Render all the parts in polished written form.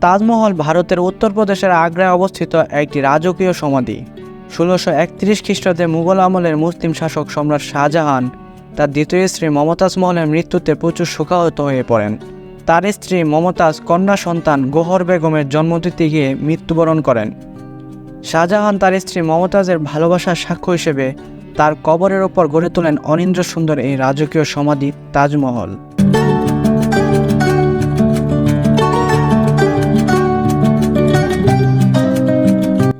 তাজমহল ভারতের উত্তরপ্রদেশের আগ্রায় অবস্থিত একটি রাজকীয় সমাধি। ১৬৩১ খ্রিস্টাব্দে মুঘল আমলের মুসলিম শাসক সম্রাট শাহজাহান তার দ্বিতীয় স্ত্রী মমতাজ মহলের মৃত্যুতে প্রচুর শোকাহত হয়ে পড়েন। তার স্ত্রী মমতাজ কন্যা সন্তান গৌহর বেগমের জন্ম দিতে গিয়ে মৃত্যুবরণ করেন। শাহজাহান তার স্ত্রী মমতাজের ভালোবাসার সাক্ষ্য হিসেবে তার কবরের ওপর গড়ে তোলেন অনিন্দ্য সুন্দর এই রাজকীয় সমাধি তাজমহল।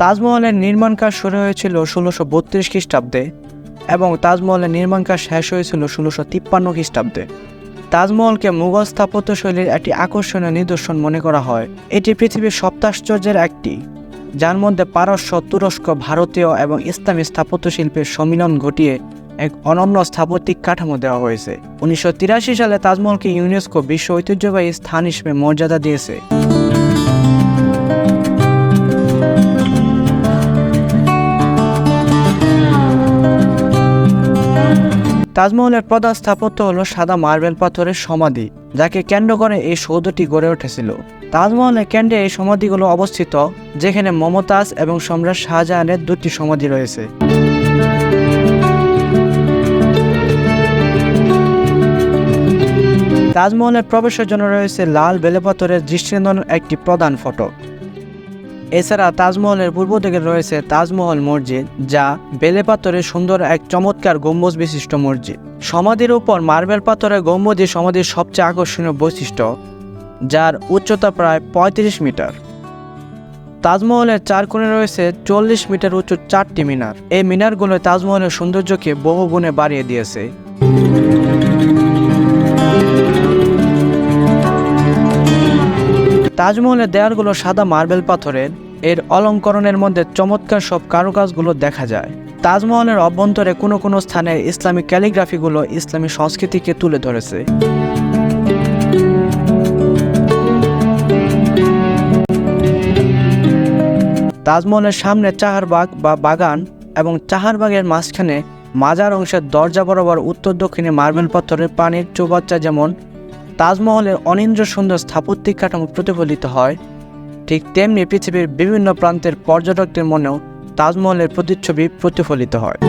তাজমহলের নির্মাণ কাজ শুরু হয়েছিল ১৬৩২ খ্রিস্টাব্দে এবং তাজমহলের নির্মাণ কাজ শেষ হয়েছিল ১৬৫৩ খ্রিস্টাব্দে। তাজমহলকে মুঘল স্থাপত্যশৈলীর একটি আকর্ষণীয় নিদর্শন মনে করা হয়। এটি পৃথিবীর সপ্তাশ্চর্যের একটি, যার মধ্যে পারস্য, তুরস্ক, ভারতীয় এবং ইসলামী স্থাপত্যশিল্পের সম্মিলন ঘটিয়ে এক অনন্য স্থাপত্যিক কাঠামো দেওয়া হয়েছে। ১৯৮৩ সালে তাজমহলকে ইউনেস্কো বিশ্ব ঐতিহ্যবাহী স্থান হিসেবে মর্যাদা দিয়েছে। তাজমহলের প্রধান স্থাপত্য হল সাদা মার্বেল পাথরের সমাধি, যাকে কেন্দ্র করে এই সৌধটি গড়ে উঠেছিল। তাজমহলের কেন্দ্রে এই সমাধিগুলো অবস্থিত, যেখানে মমতাজ এবং সম্রাট শাহজাহানের দুটি সমাধি রয়েছে। তাজমহলের প্রবেশের জন্য রয়েছে লাল বেলেপাথরের দৃষ্টিনন্দন একটি প্রধান ফটক। এছাড়া তাজমহলের পূর্ব দিকে রয়েছে তাজমহল মসজিদ, যা বেলেপাথরের সুন্দর এক চমৎকার গম্বুজ বিশিষ্ট মসজিদ। সমাধির উপর মার্বেল পাথরের গম্বুজই সমাধির সবচেয়ে আকর্ষণীয় বৈশিষ্ট্য, যার উচ্চতা প্রায় ৩৫ মিটার। তাজমহলের চার কোণে রয়েছে ৪০ মিটার উঁচু ৪টি মিনার। এই মিনারগুলো তাজমহলের সৌন্দর্যকে বহুগুণে বাড়িয়ে দিয়েছে। তাজমহলের দেয়ালগুলো সাদা মার্বেল পাথরের। এর অলঙ্করণের মধ্যে চমৎকার সব কারুকাজগুলো দেখা যায়। তাজমহলের অভ্যন্তরে কোনো কোনো স্থানে ইসলামিক ক্যালিগ্রাফিগুলো ইসলামী সংস্কৃতিকে তুলে ধরেছে। তাজমহলের সামনে চাহারবাগ বা বাগান এবং চাহারবাগের মাঝখানে মাজার অংশের দরজা বরাবর উত্তর দক্ষিণে মার্বেল পাথরের পানির চৌবাচ্চা যেমন তাজমহলের অনিন্দ্য সুন্দর স্থাপত্যিক কাঠামো প্রতিফলিত হয়, ঠিক তেমনি পৃথিবীর বিভিন্ন প্রান্তের পর্যটকদের মনেও তাজমহলের প্রতিচ্ছবি প্রতিফলিত হয়।